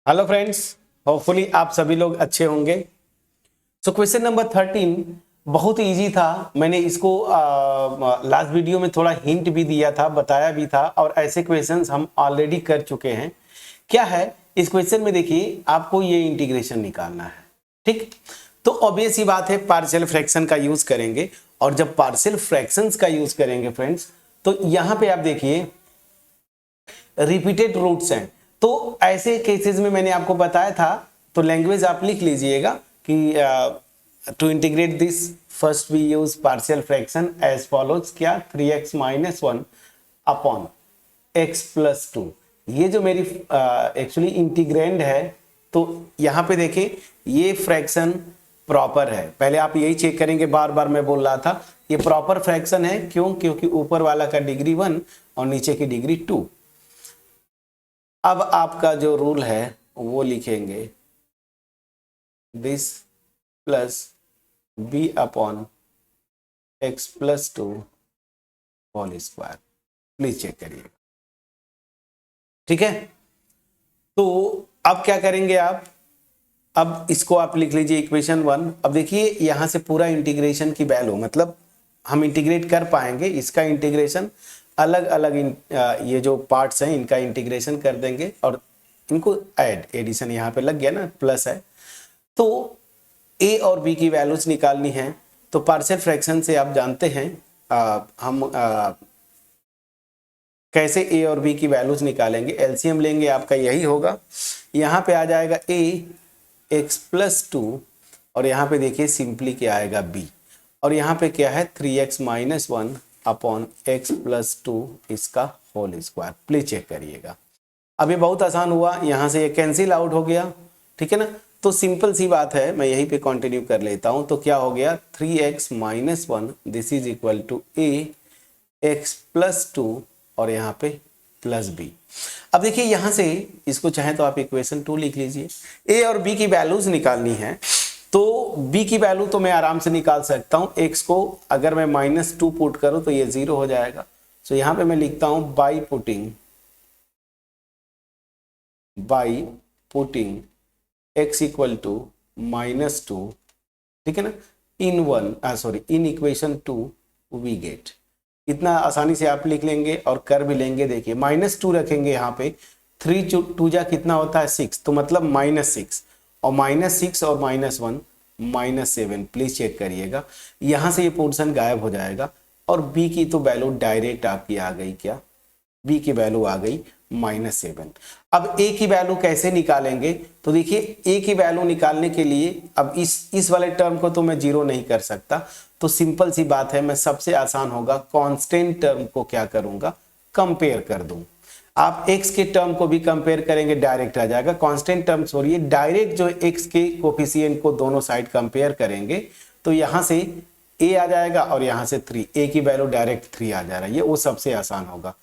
Hello friends, hopefully आप सभी लोग अच्छे होंगे। सो क्वेश्चन नंबर 13 बहुत इजी था। मैंने इसको लास्ट वीडियो में थोड़ा हिंट भी दिया था, बताया भी था, और ऐसे क्वेश्चंस हम ऑलरेडी कर चुके हैं। क्या है इस क्वेश्चन में, देखिए आपको ये इंटीग्रेशन निकालना है। ठीक, तो ऑब्वियस ही बात है पार्शियल फ्रैक्शन का यूज करेंगे, और जब पार्शियल फ्रैक्शंस का यूज करेंगे फ्रेंड्स, तो यहां पे आप देखिए रिपीटेड रूट्स हैं। तो ऐसे केसेस में मैंने आपको बताया था, तो लैंग्वेज आप लिख लीजिएगा कि to integrate this first we use partial fraction as follows. क्या 3x minus 1 upon x plus 2। ये जो मेरी एक्चुअली इंटीग्रेंड है, तो यहां पे देखें ये फ्रैक्शन प्रॉपर है। पहले आप यही चेक करेंगे, बार बार मैं बोल रहा था ये प्रॉपर फ्रैक्शन है। क्यों? क्योंकि ऊपर वाला का डिग्री 1 और नीचे की डिग्री 2। अब आपका जो रूल है वो लिखेंगे this plus b upon x plus 2 whole square. Please check करिएगा, ठीक है। तो अब क्या करेंगे आप, अब इसको आप लिख लीजिए इक्वेशन 1। अब देखिए यहां से पूरा इंटीग्रेशन की वैल्यू, मतलब हम इंटीग्रेट कर पाएंगे इसका इंटीग्रेशन, अलग अलग ये जो पार्ट्स हैं इनका इंटीग्रेशन कर देंगे और इनको एडिशन यहाँ पे लग गया ना, प्लस है। तो ए और बी की वैल्यूज निकालनी है। तो पार्शियल फ्रैक्शन से आप जानते हैं हम कैसे ए और बी की वैल्यूज निकालेंगे। एलसीएम लेंगे, आपका यही होगा। यहाँ पे आ जाएगा ए एक्स प्लस 2, और यहाँ पे देखिए सिंपली क्या आएगा बी, और यहाँ पे क्या है 3x minus 1 upon x plus 2 इसका होल स्क्वायर। प्लीज चेक करिएगा। अब ये बहुत आसान हुआ, यहाँ से ये कैंसिल आउट हो गया, ठीक है ना। तो सिंपल सी बात है, मैं यहीं पे कंटिन्यू कर लेता हूँ। तो क्या हो गया 3x minus 1 this is equal to a x plus 2 और यहाँ पे प्लस बी। अब देखिए यहाँ से इसको चाहे तो आप इक्वेशन 2 लिख लीजिए। ए और बी की वैल्यूज निकालनी है, तो b की वैल्यू तो मैं आराम से निकाल सकता हूं। x को अगर मैं -2 पुट करूं तो ये 0 हो जाएगा। तो यहां पे मैं लिखता हूं by putting x equal to -2, ठीक है ना, इन इक्वेशन 2 वी गेट। इतना आसानी से आप लिख लेंगे और कर भी लेंगे। देखिए -2 रखेंगे यहाँ पे, 3 2 जा कितना होता है 6, तो मतलब -6, और -6 और -1 -7। प्लीज चेक करिएगा, यहां से ये पोर्शन गायब हो जाएगा और b की तो वैल्यू डायरेक्ट आपकी आ गई। क्या? b की वैल्यू आ गई -7। अब a की वैल्यू कैसे निकालेंगे? तो देखिए a की वैल्यू निकालने के लिए अब इस वाले टर्म को तो मैं जीरो नहीं कर सकता, तो सिंपल सी बात है, मैं सबसे आसान होगा कांस्टेंट टर्म को क्या करूंगा, कंपेयर कर दूं। आप x के टर्म को भी कंपेयर करेंगे, डायरेक्ट आ जाएगा। कांस्टेंट टर्म छोड़िए, डायरेक्ट जो x के कोफिशिएंट को दोनों साइड कंपेयर करेंगे, तो यहां से a आ जाएगा और यहां से 3, a की वैल्यू डायरेक्ट 3 आ जा रहा है, ये वो सबसे आसान होगा।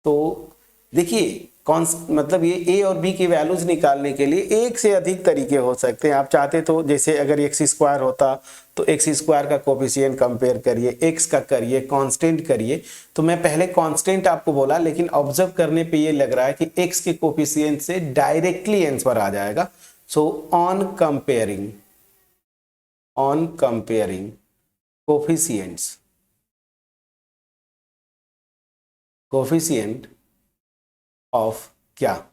तो देखिए मतलब ये a और b की वैल्यूज निकालने के लिए एक से अधिक तरीके हो सकते हैं। आप चाहते तो जैसे अगर एक्स स्क्वायर होता तो एक्स स्क्वायर का कोफिशिएंट कंपेयर करिए, x का करिए, कांस्टेंट करिए। तो मैं पहले कांस्टेंट आपको बोला, लेकिन ऑब्जर्व करने पे ये लग रहा है कि x के कोफिशिएंट से डायरेक्टली आंसर आ जाएगा। So on comparing coefficient of क्या,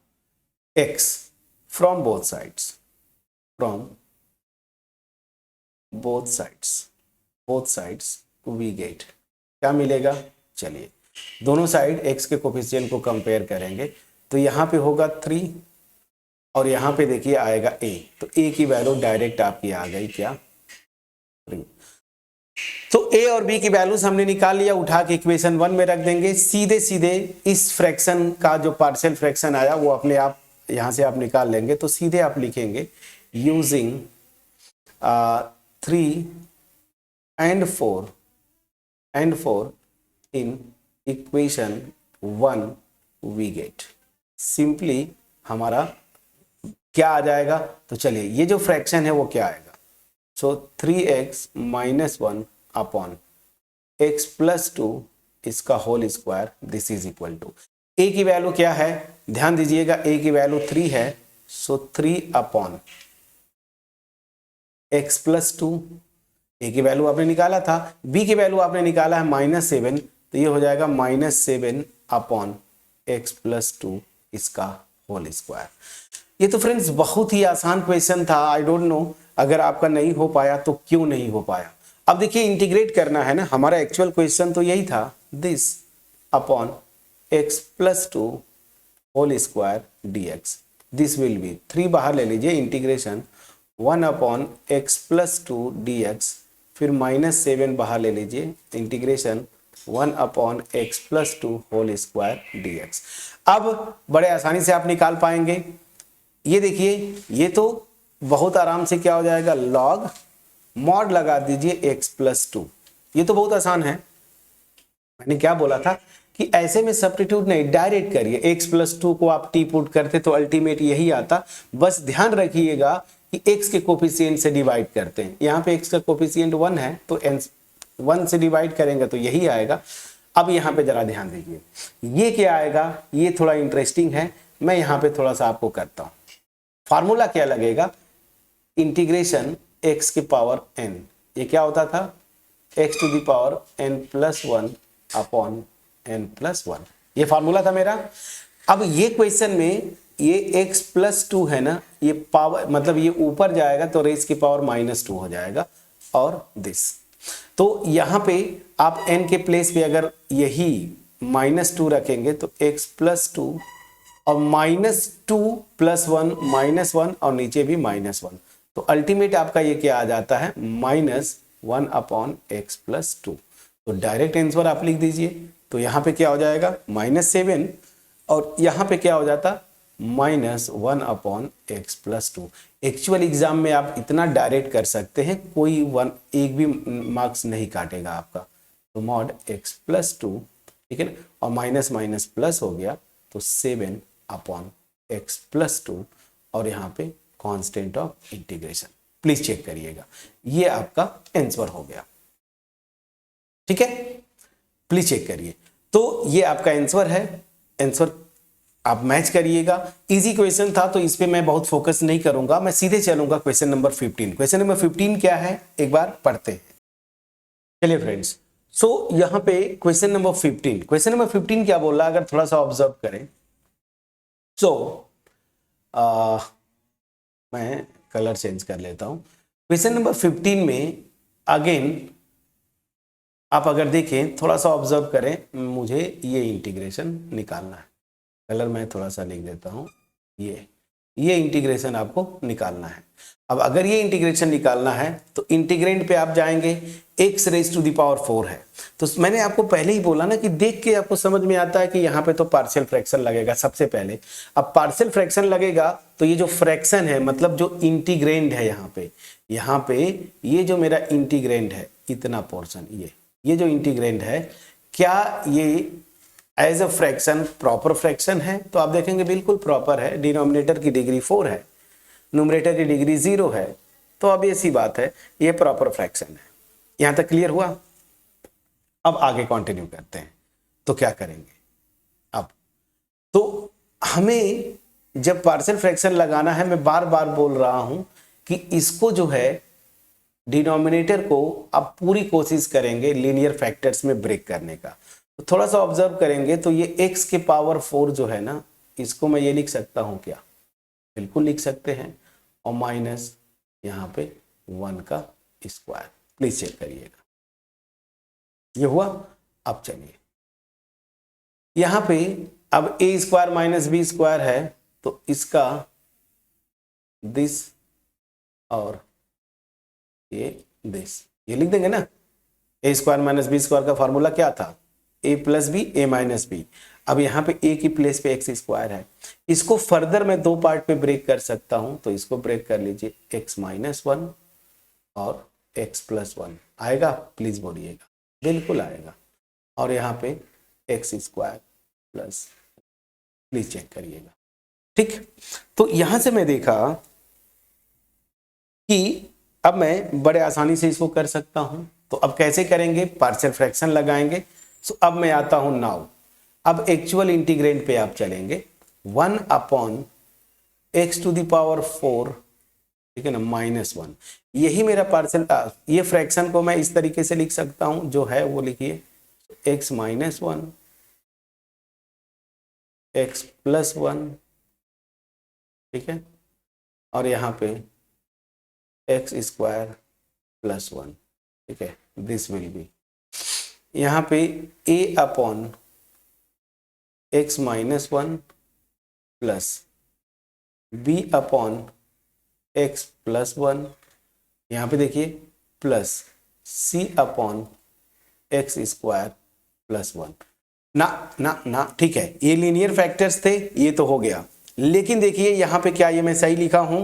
x from both sides we get क्या मिलेगा। चलिए दोनों साइड x के कोफिशिएंट को कंपेयर करेंगे, तो यहां पे होगा 3 और यहां पे देखिए आएगा a, तो a की वैल्यू डायरेक्ट आपकी आ गई क्या, 3। तो a और b की वैल्यूज हमने निकाल लिया, उठा के इक्वेशन 1 में रख देंगे। सीधे सीधे इस फ्रैक्शन का जो पार्शियल फ्रैक्शन आया वो अपने आप यहां से आप निकाल लेंगे। तो सीधे आप लिखेंगे using 3 and 4 in equation 1 we get. Simply हमारा क्या आ जाएगा, तो चलिए ये जो फ्रैक्शन है वो क्या आएगा। So 3x minus 1 upon x plus 2 इसका whole square, this is equal to, a की वैल्यू क्या है, ध्यान दीजिएगा, a की वैल्यू 3 है so 3 upon x plus 2, a की वैल्यू आपने निकाला था, बी की वैल्यू आपने निकाला है -7, तो ये हो जाएगा -7 अपॉन x प्लस 2 इसका होल स्क्वायर। ये तो फ्रेंड्स बहुत ही आसान क्वेश्चन था। आई डोंट नो अगर आपका नहीं हो पाया तो क्यों नहीं हो पाया। अब देखिए इंटीग्रेट करना है ना, हमारा एक्चुअल क्वेश्चन तो यही था, this upon x plus 2 whole square dx। This will be 3 बाहर ले लीजिए, integration 1 upon x plus 2 dx, फिर -7 बाहर ले लीजिए, integration 1 upon x plus 2 whole square dx। अब बड़े आसानी से आप निकाल पाएंगे। ये देखिए ये तो बहुत आराम से क्या हो जाएगा, लॉग मॉड लगा दीजिए x प्लस 2। ये तो बहुत आसान है। मैंने क्या बोला था कि ऐसे में सब्स्टिट्यूट नहीं, डायरेक्ट करिए। x प्लस 2 को आप टी पुट करते तो अल्टीमेट यही आता। बस ध्यान रखिएगा कि x के कोफिशिएंट से डिवाइड करते हैं। यहाँ पे x का कोफिशिएंट 1 है तो 1 से डिवाइड करेंगे तो यही आएगा। अब यहाँ पे जरा ध्यान दीजिए, ये क्या आएगा, ये थोड़ा इंटरेस्टिंग है, मैं यहाँ पे थोड़ा सा आपको करता हूँ। फार्मूला क्या लगेगा, इंटीग्रेशन x की पावर n, ये क्या होता था, x to the power n plus 1 upon n plus 1, ये फार्मूला था मेरा। अब ये क्वेश्चन में ये x प्लस 2 है ना, ये पावर मतलब ये ऊपर जाएगा तो रेज की पावर -2 हो जाएगा, और दिस तो यहाँ पे आप n के प्लेस पे अगर यही -2 रखेंगे तो x प्लस 2 और -2 प्लस 1 -1 और नीचे भी -1, तो अल्टीमेट आपका ये क्या आ जाता है, -1 अपॉन x प्लस 2। तो डायरेक्ट आंसर आप लिख दीजिए। तो यहाँ पे क्या हो जाएगा -7 और यहाँ पे क्या हो जाता -1 upon x plus 2। Actual exam में आप इतना डायरेक्ट कर सकते हैं, कोई एक भी मार्क्स नहीं काटेगा आपका। तो मॉड x प्लस 2, ठीक है ना, और माइनस माइनस प्लस हो गया तो 7 अपॉन x प्लस 2, और यहाँ पे constant of integration. Please check करिएगा, ये आपका आंसर हो गया। ठीक है, प्लीज चेक करिए। तो ये आपका आंसर है, आंसर आप मैच करिएगा। इजी क्वेश्चन था तो इस पे मैं बहुत फोकस नहीं करूंगा, मैं सीधे चलूंगा क्वेश्चन नंबर 15। क्वेश्चन नंबर 15 क्या है, एक बार पढ़ते हैं। चलिए फ्रेंड्स, सो यहाँ पे क्वेश्चन नंबर 15, क्वेश्चन नंबर 15 क्या बोल रहा है, अगर थोड़ा सा ऑब्जर्व करें। सो मैं कलर चेंज कर लेता हूं। क्वेश्चन नंबर 15 में अगेन आप अगर देखें, थोड़ा सा ऑब्जर्व करें, मुझे ये इंटीग्रेशन निकालना है। कलर मैं थोड़ा सा लिख देता हूं, ये इंटीग्रेशन आपको निकालना है। अब अगर ये इंटीग्रेशन निकालना है तो इंटीग्रेंड पे आप जाएंगे, x raise to the power 4 है। तो मैंने आपको पहले ही बोला ना कि देख के आपको समझ में आता है कि यहाँ पे तो पार्शियल फ्रैक्शन लगेगा सबसे पहले। अब पार्शियल फ्रैक्शन लगेगा तो ये जो फ्रैक्शन है, मतलब जो इंटीग्रेंड है यहाँ पे ये जो मेरा इंटीग्रेंड है, इतना पोर्शन, ये जो इंटीग्रेंड है, क्या ये as a fraction proper fraction है? तो आप देखेंगे बिल्कुल प्रॉपर है। डिनोमिनेटर की डिग्री 4 है, न्यूमरेटर की डिग्री 0 है, तो अब ऐसी बात है, ये प्रॉपर फ्रैक्शन है। यहां तक क्लियर हुआ? अब आगे कंटिन्यू करते हैं। तो क्या करेंगे अब, तो हमें जब पार्शियल फ्रैक्शन लगाना है, मैं बार बार बोल रहा हूं कि इसको जो है डिनोमिनेटर को आप पूरी कोशिश करेंगे लीनियर फैक्टर्स में ब्रेक करने का। तो थोड़ा सा ऑब्जर्व करेंगे तो ये x के पावर 4 जो है ना, इसको मैं ये लिख सकता हूं क्या? बिल्कुल लिख सकते हैं, और माइनस यहाँ पे 1 का स्क्वायर। प्लीज चेक करिएगा, ये हुआ। अब चलिए यहाँ पे अब a square minus b square है, तो इसका दिस और ये दिस, ये लिख देंगे ना। a square minus b square का फॉर्मूला क्या था? a plus b a minus b. अब यहाँ पे a की प्लेस पे x स्क्वायर है, इसको फर्दर मैं 2 पार्ट पे ब्रेक कर सकता हूं। तो इसको ब्रेक कर लीजिए, x माइनस 1 और x प्लस 1 आएगा, प्लीज बोलिएगा, बिल्कुल आएगा। और यहाँ पे x square plus, please check करिएगा। ठीक, तो यहां से मैं देखा कि अब मैं बड़े आसानी से इसको कर सकता हूं। तो अब कैसे करेंगे? पार्शियल फ्रैक्शन लगाएंगे। सो अब मैं आता हूं नाउ, अब एक्चुअल इंटीग्रेंड पे आप चलेंगे। 1 upon x to the power 4, ठीक है ना, -1। यही मेरा पार्शियल, ये फ्रैक्शन को मैं इस तरीके से लिख सकता हूं, जो है वो लिखिए x -1 x +1, ठीक है, और यहाँ पे x² +1, ठीक है, दिस विल बी यहाँ पे a upon x -1 plus b upon x +1, यहाँ पे देखिए प्लस c अपॉन x² +1। ना ठीक है, ये लीनियर फैक्टर्स थे, ये तो हो गया। लेकिन देखिए यहाँ पे क्या ये मैं सही लिखा हूं?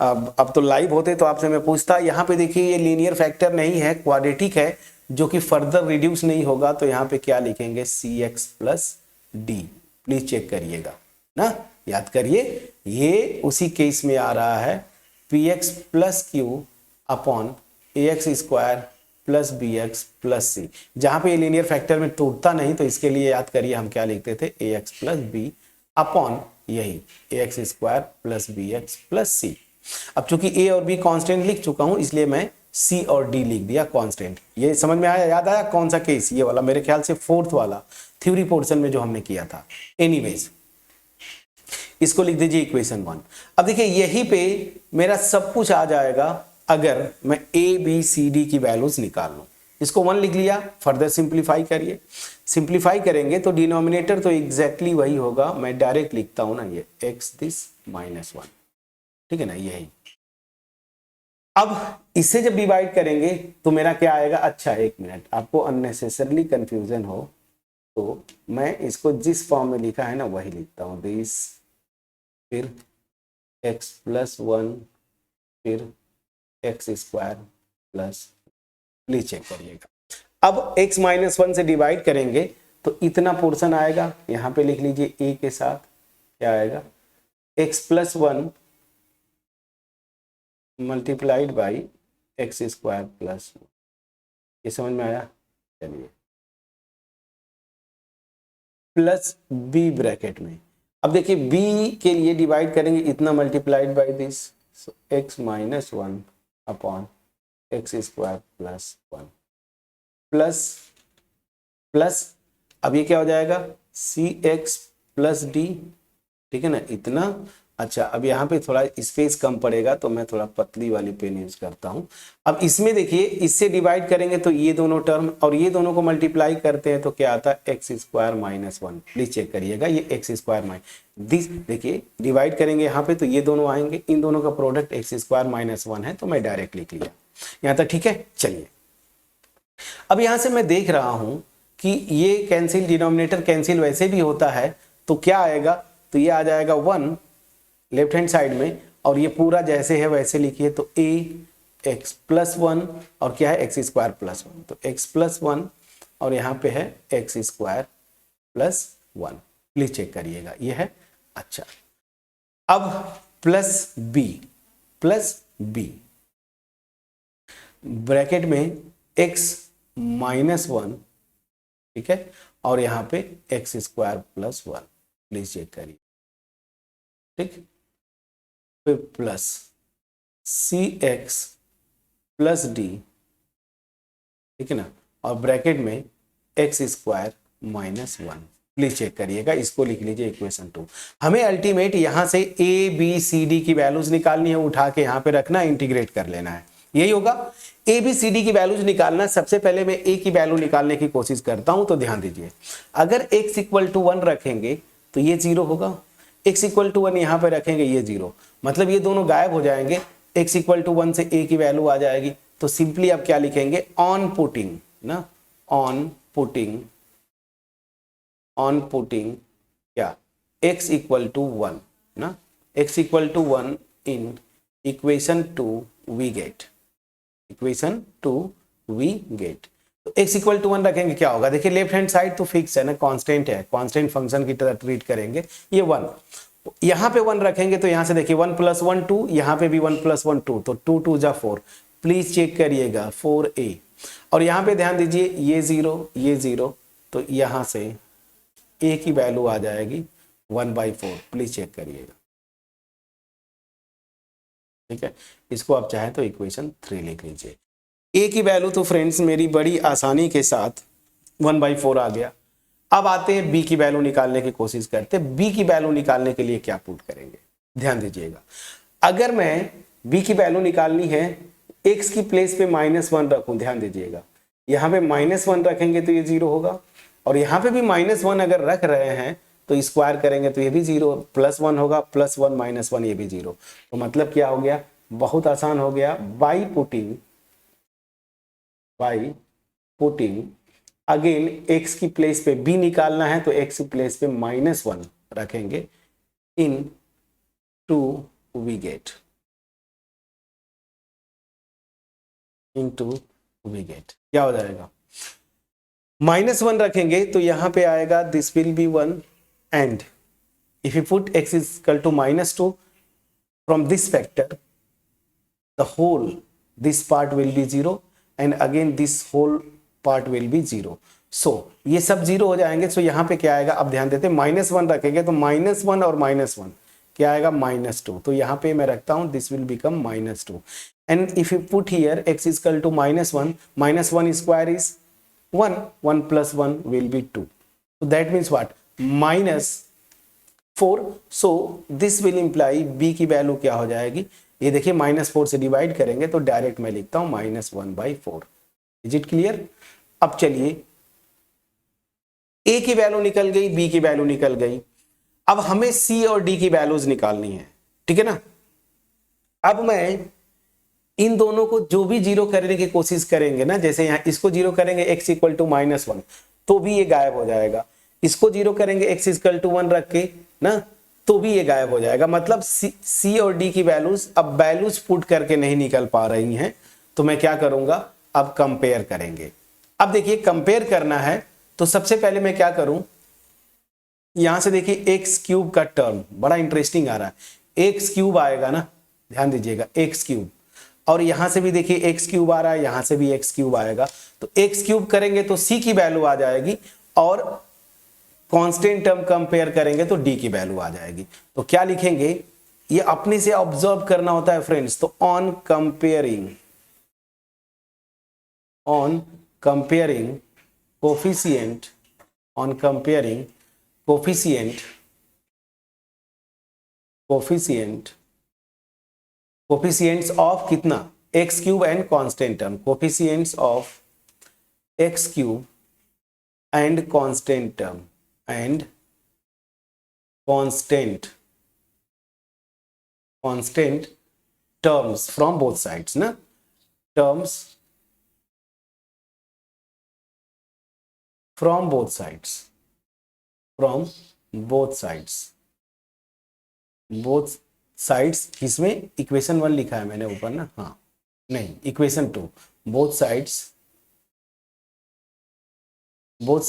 अब तो लाइव होते तो आपसे मैं पूछता। यहाँ पे देखिए ये लीनियर फैक्टर नहीं है, क्वाड्रेटिक है, जो कि फर्दर रिड्यूस नहीं होगा। तो यहाँ पे क्या लिखेंगे? cx plus d. Please check करिएगा ना, याद करिए, ये उसी केस में आ रहा है px plus Q upon ax² plus bx plus C. जहां पे ये लीनियर फैक्टर में टूटता नहीं, तो इसके लिए याद करिए हम क्या लिखते थे? ax प्लस बी अपॉन यही ax² प्लस bx प्लस सी। अब चूंकि a और b कांस्टेंट लिख चुका हूं, इसलिए मैं c और d लिख दिया कांस्टेंट। ये समझ में आया? याद आया कौन सा केस? ये वाला, मेरे ख्याल से 4th वाला थ्योरी पोर्शन में जो हमने किया था। एनीवेज, इसको लिख दीजिए इक्वेशन 1। अब देखिए यहीं पे मेरा सब कुछ आ जाएगा अगर मैं a b c d की वैल्यूज निकाल लूं। इसको 1 लिख लिया, फर्दर सिंप्लीफाई करिए। सिंप्लीफाई करेंगे तो डिनोमिनेटर तो एग्जैक्टली वही होगा, मैं डायरेक्ट लिखता हूं ना, ये x दिस -1, ठीक है ना, यही। अब इसे जब डिवाइड करेंगे तो मेरा क्या आएगा? अच्छा, एक मिनट, आपको अननेसेसरली कंफ्यूजन हो तो मैं इसको जिस फॉर्म में लिखा है ना वही लिखता हूं, दिस, फिर x +1, फिर x² प्लस, प्लीज चेक करिएगा। अब x -1 से डिवाइड करेंगे तो इतना पोर्शन आएगा, यहां पे लिख लीजिए a के साथ, क्या आएगा? x +1 multiplied by x² plus, ये समझ में आया? चलिए, प्लस b ब्रैकेट में। अब देखिए b के लिए डिवाइड करेंगे, इतना multiplied by this, x -1 upon x² plus 1 plus plus, अब ये क्या हो जाएगा? cx प्लस d, ठीक है ना, इतना। अच्छा, अब यहाँ पे थोड़ा स्पेस कम पड़ेगा तो मैं थोड़ा पतली वाली पेन यूज करता हूँ। अब इसमें देखिए, इससे डिवाइड करेंगे तो ये दोनों टर्म, और ये दोनों को मल्टीप्लाई करते हैं तो क्या आता है? x² -1। प्लीज चेक करिएगा, ये x² दिस, देखिए डिवाइड करेंगे यहाँ पे तो ये दोनों आएंगे, इन दोनों का प्रोडक्ट x² -1 है, तो मैं डायरेक्ट लिख लिया यहाँ तक, ठीक है। चलिए, अब यहाँ से मैं देख रहा हूं कि ये कैंसिल, डिनोमिनेटर कैंसिल वैसे भी होता है, तो क्या आएगा? तो ये आ जाएगा 1 लेफ्ट हैंड साइड में, और ये पूरा जैसे है वैसे लिखिए, तो x +1 और क्या है? x² +1, तो x +1 और यहाँ पे है x² +1। प्लीज चेक करिएगा, ये है। अच्छा, अब प्लस b ब्रैकेट में x -1, ठीक है, और यहाँ पे x² +1। प्लीज चेक करिए, ठीक, फिर प्लस cx प्लस d, ठीक है ना, और ब्रैकेट में x² -1। प्लीज चेक करिएगा, इसको लिख लीजिए इक्वेशन 2। हमें अल्टीमेट यहाँ से a b c d की वैल्यूज निकालनी है, उठा के यहाँ पे रखना, इंटीग्रेट कर लेना है, यही होगा। a b c d की वैल्यूज निकालना, सबसे पहले मैं a की वैल्यू निकालने की कोशिश करता हूं। तो ध्यान दीजिए, अगर x = 1 रखेंगे तो ये 0 होगा, x = 1 यहाँ पे रखेंगे ये 0, मतलब ये दोनों गायब हो जाएंगे, x = 1 से a की वैल्यू आ जाएगी। तो सिंपली आप क्या लिखेंगे? ऑन पुटिंग ना, ऑन पुटिंग क्या? x = 1 ना, x = 1 in equation 2 we get, तो x = 1 रखेंगे, क्या होगा? देखिए लेफ्ट हैंड साइड तो फिक्स है ना, कांस्टेंट है, कांस्टेंट फंक्शन की तरह ट्रीट करेंगे। ये 1, यहाँ पे 1 रखेंगे तो यहाँ से देखिए 1 + 1 2, यहाँ पे भी 1 + 1 2, तो 2 2 जा 4। प्लीज चेक करिएगा 4a, और यहाँ पे ध्यान दीजिए ये 0, तो यहाँ से a की वैल्यू आ जाएगी 1/4। प्लीज चेक करिएगा, ठीक है, इसको आप चाहे तो इक्वेशन 3 लिख लीजिए। ए की वैल्यू तो फ्रेंड्स मेरी बड़ी आसानी के साथ 1/4 आ गया। अब आते हैं बी की वैल्यू निकालने की कोशिश करते हैं। बी की वैल्यू निकालने के लिए क्या पुट करेंगे, ध्यान दीजिएगा। अगर मैं बी की वैल्यू निकालनी है, एक्स की प्लेस पे -1 रखूं, ध्यान दीजिएगा, यहाँ पे -1 रखेंगे तो ये 0 होगा, और यहाँ पे भी -1 अगर रख रहे हैं तो स्क्वायर करेंगे तो ये भी 0, +1 होगा, +1 -1 ये भी 0। तो मतलब क्या हो गया, बहुत आसान हो गया। बाई पुटिंग अगेन x की प्लेस पे b निकालना है तो x की प्लेस पे -1 रखेंगे, इन टू वी गेट क्या हो जाएगा, -1 रखेंगे तो यहां पे आएगा this will be 1, and if you put x is equal to -2 from this factor the whole this part will be 0 and again this whole part will be 0। so ये सब 0 हो जाएंगे। so यहाँ पे क्या आएगा, अब ध्यान देते हैं, -1 रखेंगे तो -1 और -1 क्या आएगा, -2। तो यहाँ पे मैं रखता हूँ this will become -2, and if you put here x is equal to -1 square is 1 + 1 will be 2, so that means what, -4। so this will imply b की वैल्यू क्या हो जाएगी, ये देखिए -4 से डिवाइड करेंगे तो डायरेक्ट मैं लिखता हूं -1/4। Is it clear. अब चलिए ए की वैल्यू निकल गई, बी की वैल्यू निकल गई, अब हमें सी और डी की वैल्यूज निकालनी है, ठीक है ना। अब मैं इन दोनों को जो भी 0 करने की कोशिश करेंगे ना, जैसे यहां इसको 0 करेंगे x इक्वल टू -1 तो भी ये गायब हो जाएगा, इसको 0 करेंगे x इक्वल टू 1 रख के ना तो भी ये गायब हो जाएगा। मतलब सी और डी की वैल्यूज अब वैल्यूज पुट करके नहीं निकल पा रही हैं, तो मैं क्या करूंगा, अब कंपेयर करेंगे। अब देखिए कंपेयर करना है तो सबसे पहले मैं क्या करूं, यहां से देखिए x³ का टर्म बड़ा इंटरेस्टिंग आ रहा है, x³ आएगा ना, ध्यान दीजिएगा x³, और यहां से भी देखिए x³ आ रहा है, यहां से भी x³ आएगा, तो x³ करेंगे तो c की वैल्यू आ जाएगी, और कांस्टेंट टर्म कंपेयर करेंगे तो डी की वैल्यू आ जाएगी। तो क्या लिखेंगे, ये अपने से ऑब्जर्व करना होता है फ्रेंड्स। तो on comparing coefficient coefficients of कितना, x³ and constant term, coefficients of x³ and constant term and constant terms from both sides ना, terms from both sides किसमें, इक्वेशन 1 लिखा है मैंने ऊपर ना, हाँ नहीं equation 2, both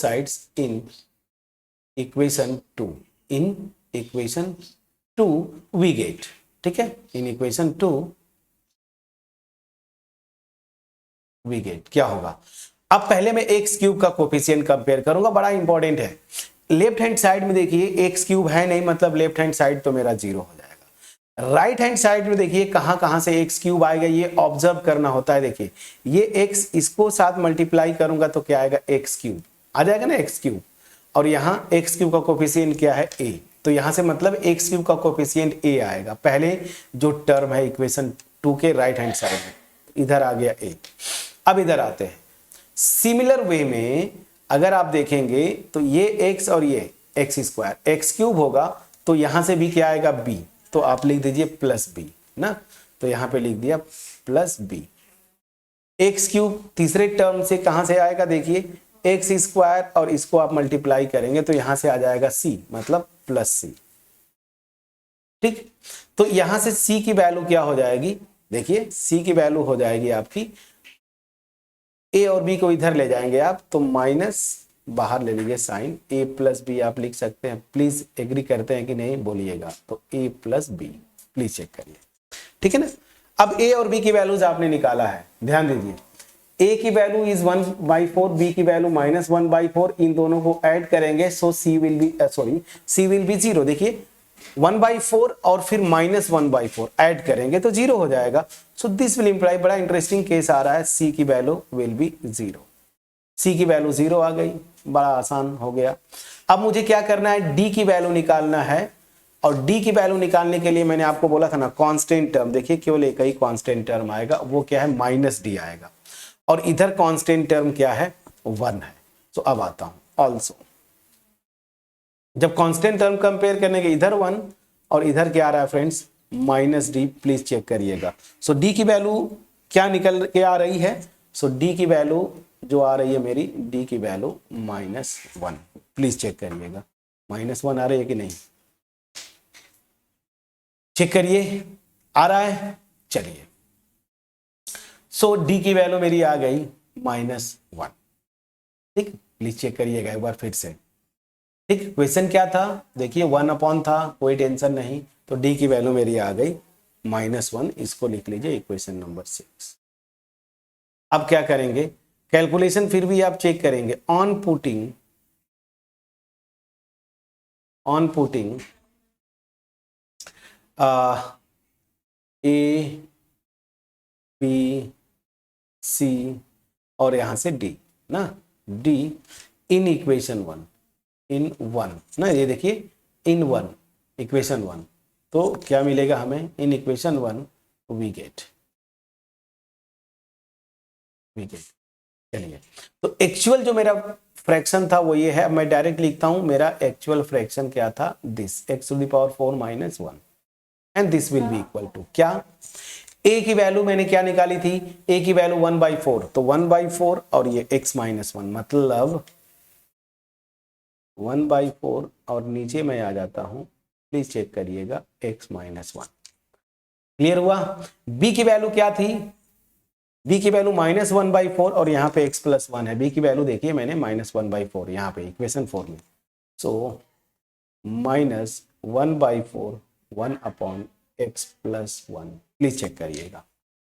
sides in equation 2 we get, ठीक है, इन इक्वेशन 2 वी गेट क्या होगा। अब पहले मैं x³ का कोफिशिएंट कंपेयर करूंगा, बड़ा इंपॉर्टेंट है। लेफ्ट हैंड साइड में देखिए x³ है नहीं, मतलब लेफ्ट हैंड साइड तो मेरा 0 हो जाएगा। राइट हैंड साइड में देखिए कहां से x³ आएगा, ये ऑब्जर्व करना होता है। देखिए ये x, इसको साथ मल्टीप्लाई करूंगा तो क्या आएगा, x³ आ जाएगा ना, x³, और यहाँ x³ का कोफिशिएंट क्या है, a, तो यहाँ से मतलब x³ का कोफिशिएंट a आएगा, पहले जो टर्म है इक्वेशन 2 के राइट हैंड साइड में, इधर आ गया a। अब इधर आते हैं, सिमिलर वे में अगर आप देखेंगे तो ये x और ये x² x³ होगा, तो यहाँ से भी क्या आएगा, b, तो आप लिख दीजिए +b ना, तो यहाँ पे लिख दिया +b। x³ तीसरे टर्म से कहाँ से आएगा, देखिए x² और इसको आप मल्टीप्लाई करेंगे तो यहां से आ जाएगा c, मतलब +c, ठीक। तो यहां से c की वैल्यू क्या हो जाएगी, देखिए c की वैल्यू हो जाएगी आपकी, a और b को इधर ले जाएंगे आप तो माइनस बाहर ले लीजिए साइन, a + b आप लिख सकते हैं। प्लीज एग्री करते हैं कि नहीं बोलिएगा, तो a + b प्लीज चेक करिए, ठीक है ना। अब a और b की वैल्यूज आपने निकाला है, ध्यान दीजिए, a की वैल्यू इज 1/4, b की वैल्यू -1/4, इन दोनों को ऐड करेंगे सो c विल बी 0। देखिए 1/4 और फिर -1/4 ऐड करेंगे तो 0 हो जाएगा। सो दिस विल इंप्लाई, बड़ा इंटरेस्टिंग केस आ रहा है, सी की वैल्यू विल बी 0। सी की वैल्यू 0 आ गई, बड़ा आसान हो गया। अब मुझे क्या करना है, डी की वैल्यू निकालना है, और डी की वैल्यू निकालने के लिए मैंने आपको बोला था ना कांस्टेंट टर्म, देखिए केवल एक ही कांस्टेंट टर्म आएगा, वो क्या है, -d आएगा, और इधर कांस्टेंट टर्म क्या है, 1 है। तो अब आता हूं ऑल्सो, जब कांस्टेंट टर्म कंपेयर करने के इधर 1 और इधर क्या आ रहा है फ्रेंड्स, -d, प्लीज चेक करिएगा। सो डी की वैल्यू क्या निकल के आ रही है, सो डी की वैल्यू जो आ रही है मेरी, डी की वैल्यू -1, प्लीज चेक करिएगा, -1 आ रही है कि नहीं, चेक करिए, आ रहा है, चलिए। सो डी की वैल्यू मेरी आ गई -1, ठीक, प्लीज चेक करिएगा एक बार फिर से, ठीक। क्वेश्चन क्या था, देखिए 1 था, कोई टेंशन नहीं, तो डी की वैल्यू मेरी आ गई -1, इसको लिख लीजिए इक्वेशन नंबर 6। अब क्या करेंगे, कैलकुलेशन फिर भी आप चेक करेंगे, on putting A B C और यहां से डी ना, डी इन इक्वेशन 1 ना, ये देखिए इन 1 इक्वेशन 1, तो क्या मिलेगा हमें, इन इक्वेशन 1 वी गेट। चलिए, तो एक्चुअल जो मेरा फ्रैक्शन था वो ये है, मैं डायरेक्ट लिखता हूं, मेरा एक्चुअल फ्रैक्शन क्या था, this x⁴ - 1 and this will be equal to क्या, a की वैल्यू मैंने क्या निकाली थी, a की वैल्यू 1/4, तो 1/4 और ये x - 1, मतलब 1/4 और नीचे मैं आ जाता हूं, प्लीज चेक करिएगा, x - 1। क्लियर हुआ। b की वैल्यू क्या थी, b की वैल्यू -1/4 और यहाँ पे x + 1 है, b की वैल्यू देखिए मैंने -1/4 यहाँ पे इक्वेशन 4 में, सो -1/4 1/x + 1, प्लीज चेक करिएगा,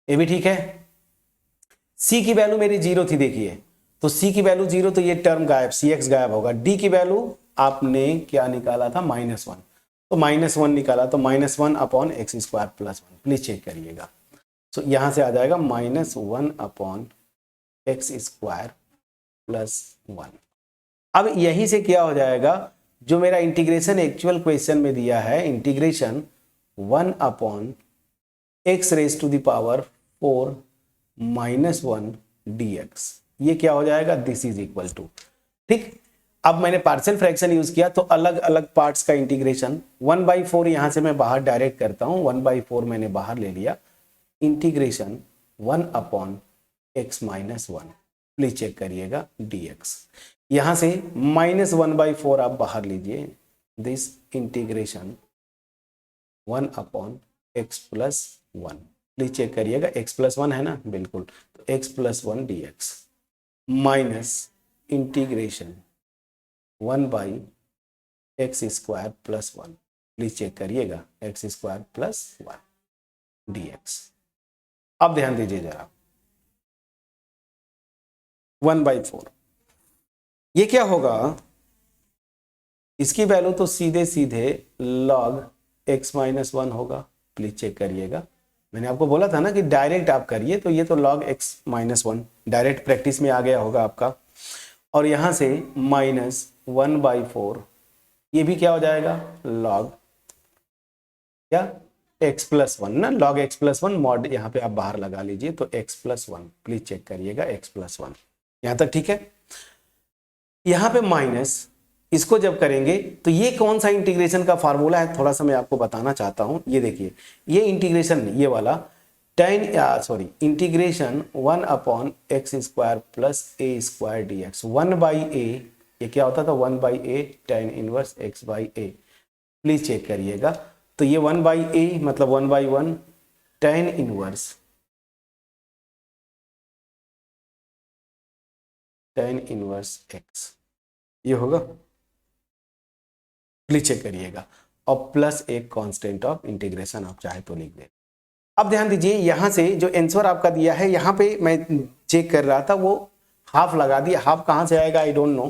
ये भी ठीक है। c की वैल्यू मेरी 0 थी, देखिए, तो c की वैल्यू 0, तो ये टर्म गायब, cx गायब होगा। d की वैल्यू आपने क्या निकाला था, -1, तो -1 निकाला, तो -1/x² + 1, प्लीज चेक करिएगा। तो यहां से आ जाएगा -1/x² + 1। अब यहीं से क्या हो जाएगा, जो मेरा इंटीग्रेशन एक्चुअल क्वेश्चन में दिया है, इंटीग्रेशन 1/x⁴ -1 dx, ये क्या हो जाएगा, दिस इज इक्वल टू, ठीक। अब मैंने पार्शियल फ्रैक्शन यूज किया, तो अलग अलग पार्ट्स का इंटीग्रेशन, 1/4 यहां से मैं बाहर डायरेक्ट करता हूं, 1/4 मैंने बाहर ले लिया, इंटीग्रेशन 1/x - 1, प्लीज चेक करिएगा, dx, यहां से -1/4 आप बाहर लीजिए, this integration 1/x + 1, please check करिएगा, x + 1 है ना, बिल्कुल, तो x + 1 dx minus integration 1/x² + 1, please check करिएगा, x² + 1 dx। अब ध्यान दीजिए जरा, 1/4, ये क्या होगा, इसकी वैल्यू तो सीधे सीधे log x - 1 होगा, प्लीज चेक करिएगा। मैंने आपको बोला था ना कि डायरेक्ट आप करिए, तो ये तो log x - 1 डायरेक्ट प्रैक्टिस में आ गया होगा आपका, और यहां से -1/4, ये भी क्या हो जाएगा, log क्या, x + 1 ना, log x + 1 मॉड, यहाँ पे आप बाहर लगा लीजिए, तो x + 1, प्लीज चेक करिएगा, x + 1, यहां तक ठीक है। यहां पे माइनस, इसको जब करेंगे तो ये कौन सा इंटीग्रेशन का फार्मूला है, थोड़ा सा मैं आपको बताना चाहता हूं, ये देखिए, ये इंटीग्रेशन, ये वाला integration 1/x² + a² dx, 1/a, ये क्या होता था, 1/a tan 1x/a, please check करिएगा, तो ये 1/a मतलब 1/1 tan 1x, ये होगा, प्लीज चेक करिएगा, और प्लस एक कांस्टेंट ऑफ इंटीग्रेशन आप चाहे तो लिख दें। अब ध्यान दीजिए, यहां से जो आंसर आपका दिया है, यहां पे मैं चेक कर रहा था, वो हाफ लगा दिया, हाफ कहां से आएगा आई डोंट नो,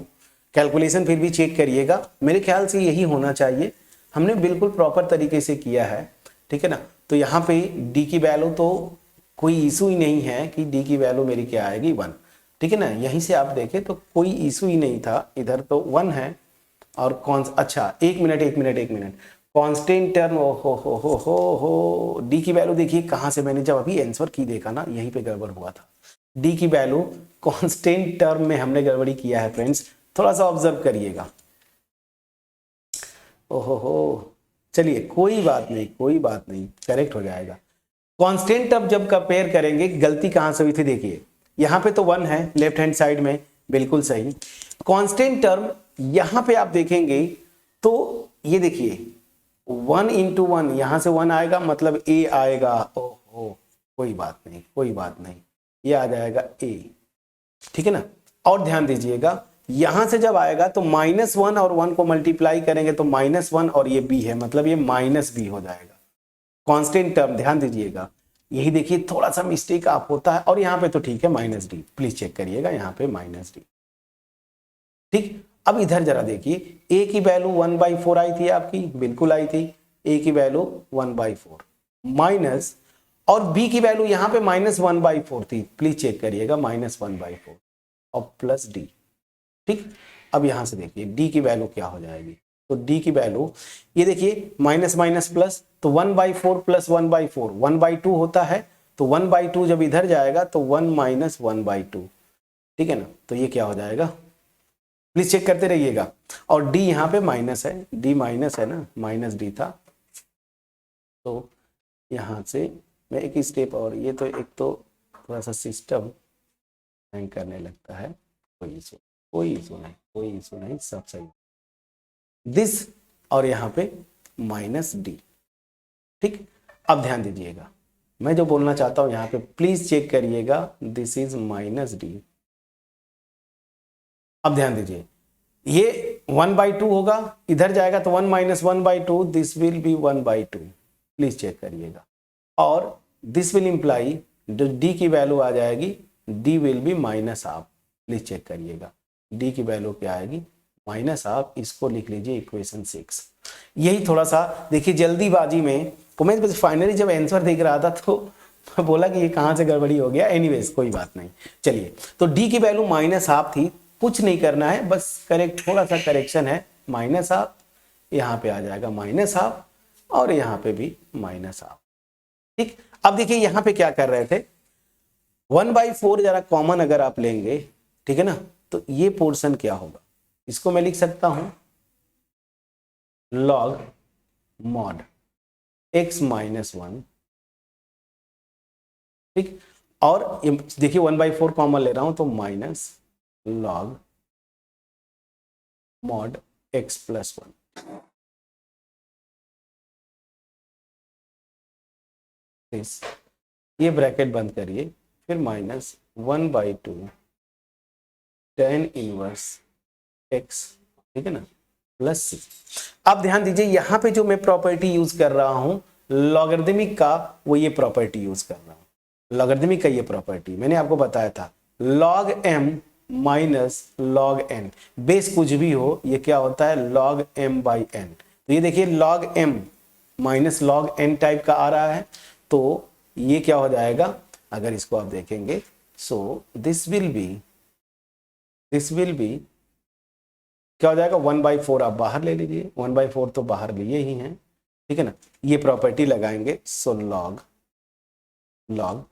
कैलकुलेशन फिर भी चेक करिएगा, मेरे ख्याल से यही होना चाहिए, हमने बिल्कुल प्रॉपर तरीके से किया है, ठीक है ना। तो यहाँ पे डी की वैल्यू तो कोई इशू ही नहीं है कि डी की वैल्यू मेरी क्या आएगी 1, ठीक है ना। यहीं से आप देखें तो कोई इशू ही नहीं था, इधर तो 1 है और कौन, अच्छा एक मिनट कांस्टेंट टर्म, हो डी की वैल्यू देखिए कहाँ से, मैंने जब अभी आंसर की देखा ना यहीं पे गड़बड़ हुआ था। डी की वैल्यू कांस्टेंट टर्म में हमने गड़बड़ी किया है फ्रेंड्स, थोड़ा सा ऑब्जर्व करिएगा। ओहो, चलिए कोई बात नहीं, करेक्ट हो जाएगा। कांस्टेंट टर्म जब कंपेयर करेंगे, गलती कहाँ से हुई थी देखिए, यहाँ पे तो 1 है लेफ्ट हैंड साइड में, बिल्कुल सही। कांस्टेंट टर्म यहाँ पे आप देखेंगे तो ये देखिए 1 into 1, यहाँ से 1 आएगा मतलब a आएगा। ओहो, कोई बात नहीं, ये आ जाएगा a, ठीक है ना। और ध्यान दीजिएगा यहां से जब आएगा तो -1 और 1 को मल्टीप्लाई करेंगे तो -1 और ये b है, मतलब ये -b हो जाएगा कांस्टेंट टर्म। ध्यान दीजिएगा, यही देखिए थोड़ा सा मिस्टेक आप होता है, और यहाँ पे तो ठीक है -d, प्लीज चेक करिएगा यहाँ पे -d, ठीक। अब इधर जरा देखिए, a की वैल्यू 1/4 आई थी आपकी, बिल्कुल आई थी, a की वैल्यू 1/4 माइनस, और b की वैल्यू यहाँ पे -1/4 थी, प्लीज चेक करिएगा -1/4 और प्लस d, ठीक। अब यहां से देखिए d की वैल्यू क्या हो जाएगी, तो d की वैल्यू ये देखिए माइनस माइनस प्लस, तो 1/4 प्लस 1/4 1/2 होता है, तो 1/2 जब इधर जाएगा तो 1 - 1/2, ठीक है ना। तो ये क्या हो जाएगा, प्लीज चेक करते रहिएगा। और d यहाँ पे माइनस है, d माइनस है ना, -d था, तो यहां से मैं एक स्टेप और, ये तो एक तो थोड़ा सा सिस्टम हैंग करने लगता है, कोई इशू नहीं, सब सही। दिस और यहाँ पे -d, ठीक। अब ध्यान दीजिएगा, मैं जो बोलना चाहता हूं यहाँ पे प्लीज चेक करिएगा, दिस इज -d। अब ध्यान दीजिए, ये 1/2 होगा, इधर जाएगा तो 1 - 1/2, this will be 1/2, please check करिएगा। और दिस विल इंप्लाई d की वैल्यू आ जाएगी, d will be -12, please check करिएगा, d की वैल्यू क्या आएगी -12, इसको लिख लीजिए इक्वेशन 6। यही थोड़ा सा देखिए जल्दीबाजी में, तो मैं फाइनली जब आंसर देख रहा था तो बोला कि ये कहाँ से गड़बड़ी हो गया, एनीवेज कोई बात नहीं। चलिए, तो d की वैल्यू -12 थी, कुछ नहीं करना है, बस करेक्ट, थोड़ा सा करेक्शन है, -12 यहाँ पे आ जाएगा -12 और यहाँ पे भी -12, ठीक। अब देखिए यहाँ पे क्या कर रहे थे, 1/4 जरा कॉमन अगर आप लेंगे, ठीक है ना, तो ये पोर्शन क्या होगा, इसको मैं लिख सकता हूं log mod x - 1, ठीक। और देखिए 1/4 कॉमन ले रहा हूं तो माइनस log mod x + 1, ये ब्रैकेट बंद करिए, फिर -1/2 tan इनवर्स x, ठीक है ना, प्लस c। अब ध्यान दीजिए यहाँ पे जो मैं प्रॉपर्टी यूज कर रहा हूं लॉगरिदमिक का, वो ये प्रॉपर्टी यूज कर रहा हूं, लॉगरिदमिक का ये प्रॉपर्टी मैंने आपको बताया था, log m - log n, base कुछ भी हो ये क्या होता है log m/n। तो ये देखिए log m - log n type का आ रहा है, तो ये क्या हो जाएगा, अगर इसको आप देखेंगे, सो दिस विल बी क्या हो जाएगा, 1/4 आप बाहर ले लीजिए, 1/4 तो बाहर लिए ही हैं, ठीक है ना। ये प्रॉपर्टी लगाएंगे, सो log,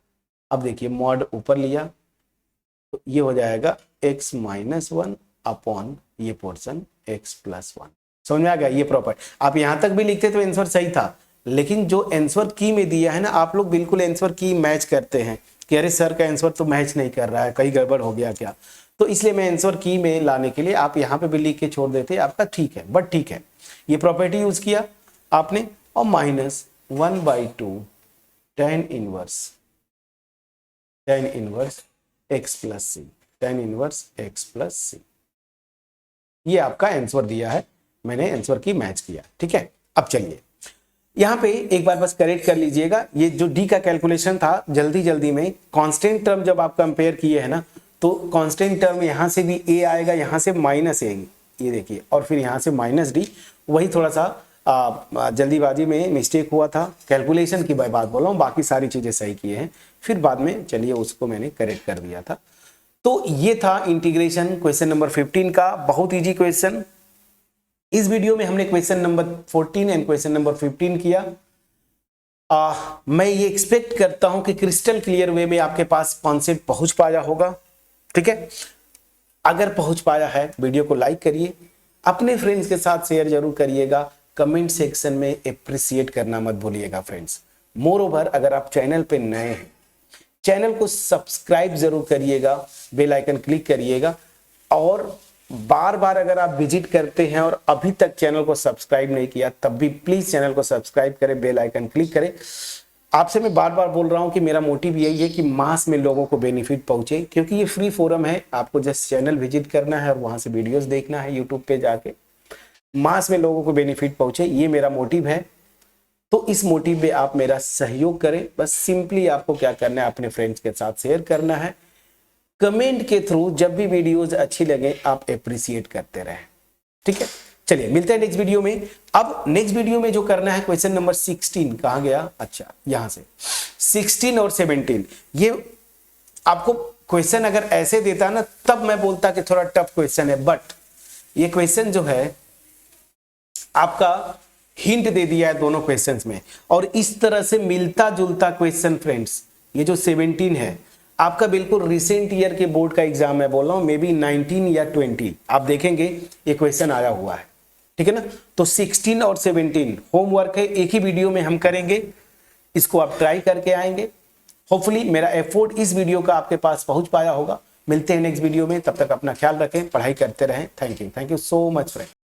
अब देखिए मॉड ऊपर लिया तो ये हो जाएगा x - 1 अपॉन ये पोर्शन x + 1। समझ में आ गया ये प्रॉपर्टी, आप यहां तक भी लिखते तो आंसर सही था, लेकिन जो आंसर की में दिया है ना, आप लोग बिल्कुल आंसर की मैच करते हैं कि अरे सर का आंसर तो मैच नहीं कर रहा है, कहीं गड़बड़ हो गया क्या, तो इसलिए मैं आंसर की में लाने के लिए आप यहाँ पे भी लिख के छोड़ देते, आपका ठीक है, बट ठीक है, ये प्रॉपर्टी यूज किया आपने, और -1/2 tan inverse x + c, tan inverse x + c, ये आपका आंसर दिया है, मैंने आंसर की मैच किया, ठीक है। अब चलिए यहाँ पे एक बार बस करेक्ट कर लीजिएगा, ये जो d का कैलकुलेशन था जल्दी में, कांस्टेंट टर्म जब आप कंपेयर किए है ना, तो कांस्टेंट टर्म यहाँ से भी a आएगा, यहाँ से -a, ये देखिए, और फिर यहाँ से -d, वही थोड़ा सा जल्दीबाजी में मिस्टेक हुआ था, कैलकुलेशन की बात बोल रहा हूँ, बाकी सारी चीज़ें सही किए हैं। फिर बाद में चलिए उसको मैंने करेक्ट कर दिया था। तो ये था इंटीग्रेशन क्वेश्चन नंबर 15 का, बहुत इजी क्वेश्चन। इस वीडियो में हमने question number 14 and question number 15 किया। मैं ये एक्सपेक्ट करता हूं कि क्रिस्टल क्लियर वे में आपके पास कॉन्सेप्ट पहुंच पाया होगा। ठीक है, अगर पहुंच पाया है वीडियो को लाइक करिए, अपने फ्रेंड्स के साथ शेयर जरूर करिएगा, कमेंट सेक्शन में अप्रिशिएट करना मत भूलिएगा फ्रेंड्स। मोर ओवर, अगर आप चैनल पे नए हैं, चैनल को सब्सक्राइब जरूर करिएगा, बेल आइकन क्लिक करिएगा, और बार बार अगर आप विजिट करते हैं और अभी तक चैनल को सब्सक्राइब नहीं किया, तब भी प्लीज चैनल को सब्सक्राइब करें, बेल आइकन क्लिक करें। आपसे मैं बार बार बोल रहा हूं कि मेरा मोटिव यही है कि मास में लोगों को बेनिफिट पहुंचे, क्योंकि ये फ्री फोरम है, आपको जस्ट चैनल विजिट करना है और वहां से वीडियोस देखना है यूट्यूब पे जाके, मास में लोगों को बेनिफिट पहुंचे, ये मेरा मोटिव है। तो इस मोटिव पे आप मेरा सहयोग करें। बस सिंपली आपको क्या करना है, अपने फ्रेंड्स के साथ शेयर करना है, कमेंट के थ्रू जब भी वीडियोज अच्छी लगे आप अप्रिशिएट करते रहें। ठीक है, चलिए मिलते हैं नेक्स्ट वीडियो में। अब नेक्स्ट वीडियो में जो करना है, क्वेश्चन नंबर 16 कहाँ गया, अच्छा यहां से 16 और 17। ये आपको क्वेश्चन अगर ऐसे देता ना, तब मैं बोलता कि थोड़ा टफ क्वेश्चन है, बट ये क्वेश्चन जो है आपका हिंट दे दिया है दोनों क्वेश्चंस में, और इस तरह से मिलता जुलता क्वेश्चन फ्रेंड्स, ये जो 17 है आपका बिल्कुल रिसेंट ईयर के बोर्ड का एग्जाम है, बोल रहा हूं मे बी 19 या 20, आप देखेंगे ये क्वेश्चन आया हुआ है। ठीक है ना, तो 16 और 17 होमवर्क है, एक ही वीडियो में हम करेंगे, इसको आप ट्राई करके आएंगे। होपफुली मेरा एफर्ट इस वीडियो का आपके पास पहुंच पाया होगा। मिलते हैं नेक्स्ट वीडियो में, तब तक अपना ख्याल रखें, पढ़ाई करते रहें। Thank you so much friend.